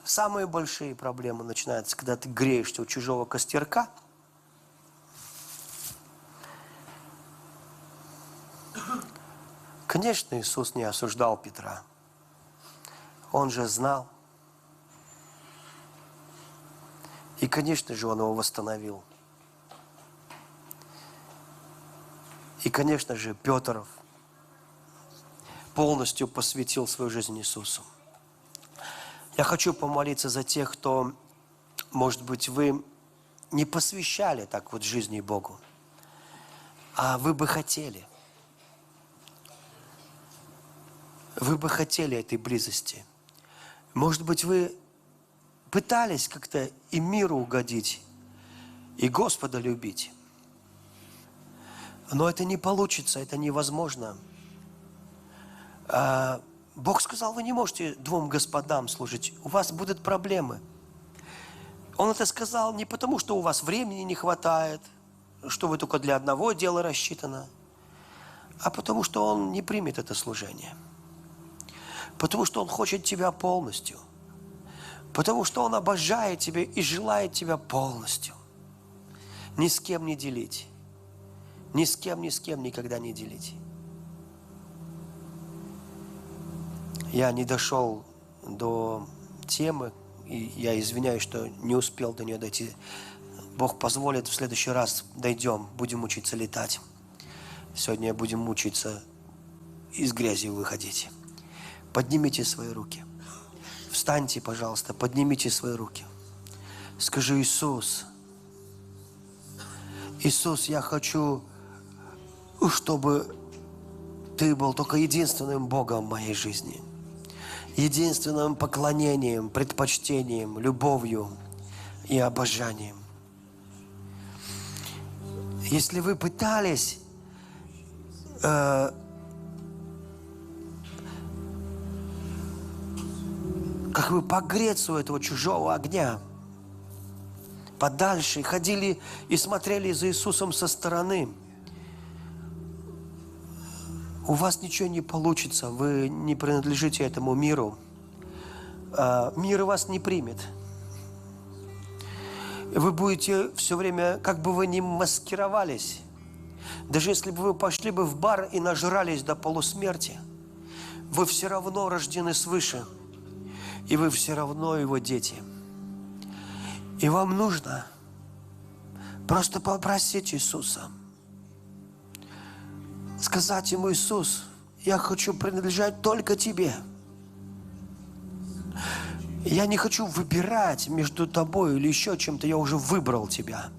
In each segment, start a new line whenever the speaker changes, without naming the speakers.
самые большие проблемы начинаются, когда ты греешься у чужого костерка. Конечно, Иисус не осуждал Петра. Он же знал. И, конечно же, Он его восстановил. И, конечно же, Петр полностью посвятил свою жизнь Иисусу. Я хочу помолиться за тех, кто, может быть, вы не посвящали так вот жизни Богу, а вы бы хотели. Вы бы хотели этой близости. Может быть, вы пытались как-то и миру угодить, и Господа любить. Но это не получится, это невозможно. Бог сказал, вы не можете двум господам служить, у вас будут проблемы. Он это сказал не потому, что у вас времени не хватает, что вы только для одного дела рассчитаны, а потому, что Он не примет это служение. Потому что Он хочет тебя полностью. Потому что Он обожает тебя и желает тебя полностью. Ни с кем не делить. Ни с кем никогда не делить. Я не дошел до темы, и я извиняюсь, что не успел до нее дойти. Бог позволит, в следующий раз дойдем, будем учиться летать. Сегодня будем учиться из грязи выходить. Поднимите свои руки. Встаньте, пожалуйста, поднимите свои руки. Скажи: Иисус, Иисус, я хочу, чтобы Ты был только единственным Богом в моей жизни. Единственным поклонением, предпочтением, любовью и обожанием. Если вы пытались как бы погреться у этого чужого огня, подальше, ходили и смотрели за Иисусом со стороны, у вас ничего не получится, вы не принадлежите этому миру. Мир вас не примет. Вы будете все время, как бы вы ни маскировались, даже если бы вы пошли бы в бар и нажрались до полусмерти, вы все равно рождены свыше, и вы все равно Его дети. И вам нужно просто попросить Иисуса, сказать Ему: Иисус, я хочу принадлежать только Тебе. Я не хочу выбирать между Тобой или еще чем-то, я уже выбрал Тебя.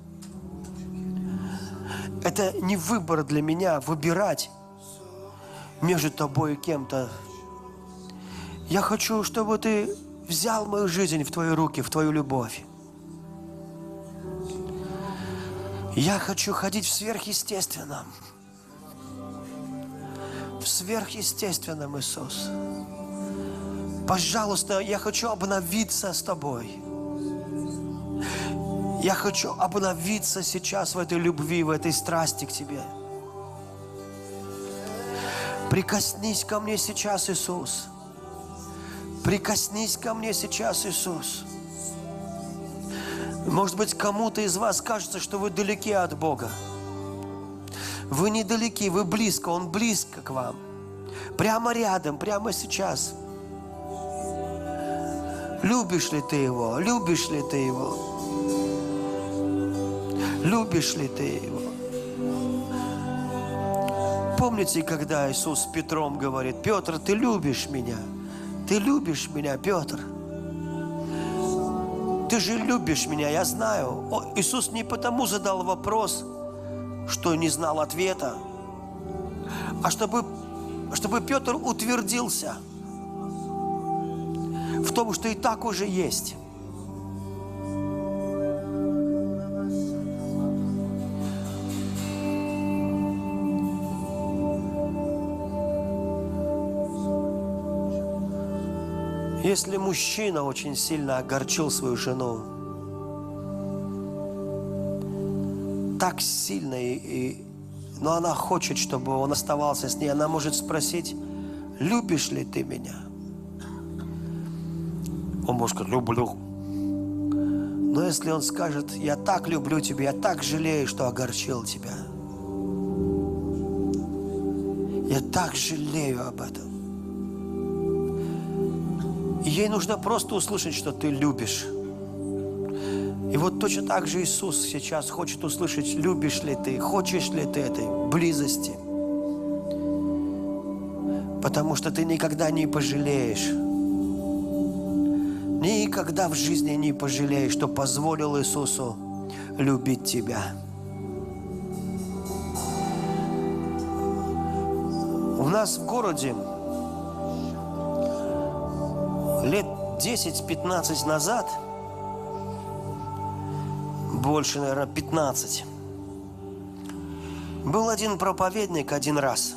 Это не выбор для меня, выбирать между Тобой и кем-то. Я хочу, чтобы Ты взял мою жизнь в Твои руки, в Твою любовь. Я хочу ходить в сверхъестественном. В сверхъестественном, Иисус. Пожалуйста, я хочу обновиться с Тобой. Я хочу обновиться сейчас в этой любви, в этой страсти к Тебе. Прикоснись ко мне сейчас, Иисус. Прикоснись ко мне сейчас, Иисус. Может быть, кому-то из вас кажется, что вы далеки от Бога. Вы недалеки, вы близко, Он близко к вам. Прямо рядом, прямо сейчас. Любишь ли ты Его? Любишь ли ты Его? Любишь ли ты Его? Помните, когда Иисус с Петром говорит: Петр, ты любишь меня? Ты любишь меня, Петр? Ты же любишь меня, я знаю. Иисус не потому задал вопрос, что не знал ответа, а чтобы Петр утвердился в том, что и так уже есть. Если мужчина очень сильно огорчил свою жену, так сильно, но она хочет, чтобы он оставался с ней, она может спросить: любишь ли ты меня? Он может сказать: люблю. Но если он скажет: я так люблю тебя, я так жалею, что огорчил тебя. Я так жалею об этом. И ей нужно просто услышать, что ты любишь. И вот точно так же Иисус сейчас хочет услышать, любишь ли ты, хочешь ли ты этой близости. Потому что ты никогда не пожалеешь. Никогда в жизни не пожалеешь, что позволил Иисусу любить тебя. У нас в городе лет 10-15 назад, больше, наверное, 15, был один проповедник один раз,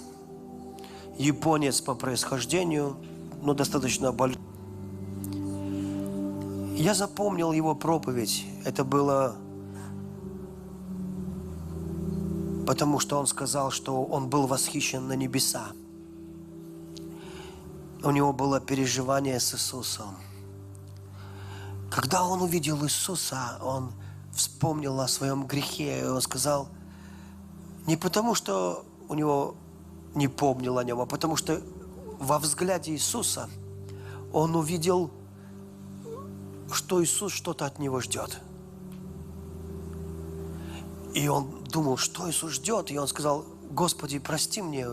японец по происхождению, но достаточно большой. Я запомнил его проповедь. Это было потому, что он сказал, что он был восхищен на небеса. У него было переживание с Иисусом. Когда он увидел Иисуса, он вспомнил о своем грехе. И он сказал, не потому, что у него не помнил о нем, а потому что во взгляде Иисуса он увидел, что Иисус что-то от него ждет. И он думал, что Иисус ждет. И он сказал, Господи, прости мне,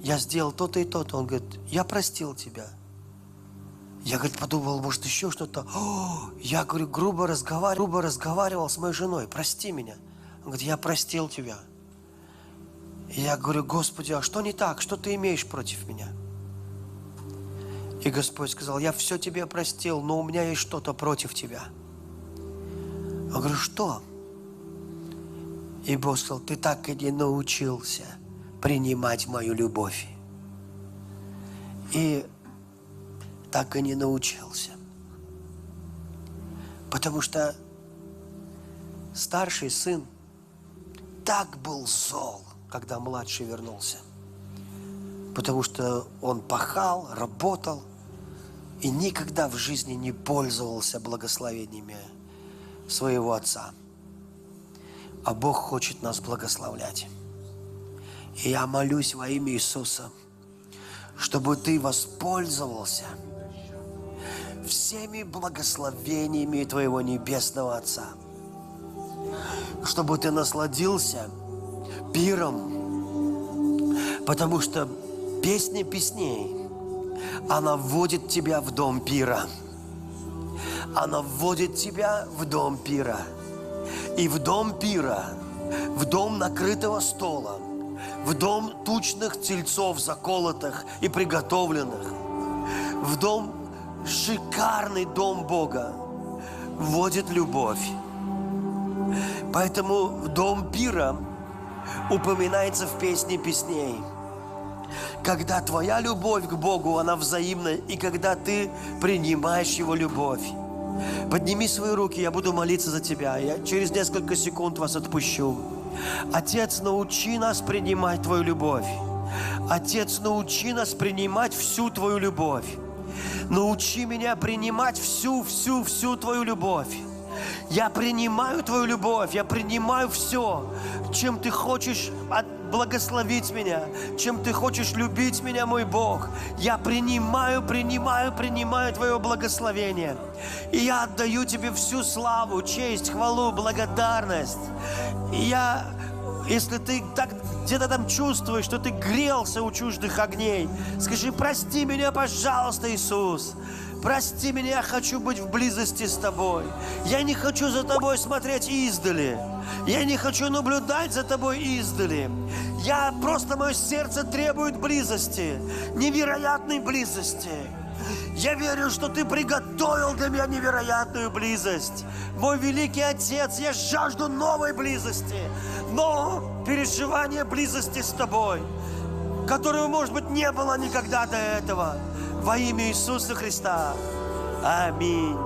я сделал то-то и то-то. Он говорит, я простил тебя. Я, говорит, подумал, может, еще что-то. Я, говорю, грубо разговаривал с моей женой, прости меня. Он говорит, я простил тебя. И я говорю, Господи, а что не так? Что ты имеешь против меня? И Господь сказал, я все тебе простил, но у меня есть что-то против тебя. Я говорю, что? И Бог сказал, ты так и не научился принимать мою любовь. И так и не научился. Потому что старший сын так был зол, когда младший вернулся. Потому что он пахал, работал и никогда в жизни не пользовался благословениями своего отца. А Бог хочет нас благословлять. И я молюсь во имя Иисуса, чтобы ты воспользовался всеми благословениями твоего Небесного Отца. Чтобы ты насладился пиром, потому что песня песней, она вводит тебя в дом пира. Она вводит тебя в дом пира. И в дом пира, в дом накрытого стола, в дом тучных тельцов, заколотых и приготовленных, в дом, шикарный дом Бога, вводит любовь. Поэтому в дом пира упоминается в песне песней. Когда твоя любовь к Богу, она взаимная, и когда ты принимаешь Его любовь. Подними свои руки, я буду молиться за тебя. Я через несколько секунд вас отпущу. Отец, научи нас принимать Твою любовь. Отец, научи нас принимать всю Твою любовь. Научи меня принимать всю Твою любовь. Я принимаю Твою любовь, я принимаю все, чем Ты хочешь благословить меня, чем Ты хочешь любить меня, мой Бог. Я принимаю Твое благословение. И я отдаю Тебе всю славу, честь, хвалу, благодарность. И если ты где-то там чувствуешь, что ты грелся у чуждых огней, скажи, прости меня, пожалуйста, Иисус. Прости меня, я хочу быть в близости с Тобой. Я не хочу за Тобой смотреть издали. Я не хочу наблюдать за Тобой издали. Мое сердце требует близости, невероятной близости. Я верю, что Ты приготовил для меня невероятную близость. Мой великий Отец, я жажду новой близости, нового переживания близости с Тобой, которого, может быть, не было никогда до этого. Во имя Иисуса Христа. Аминь.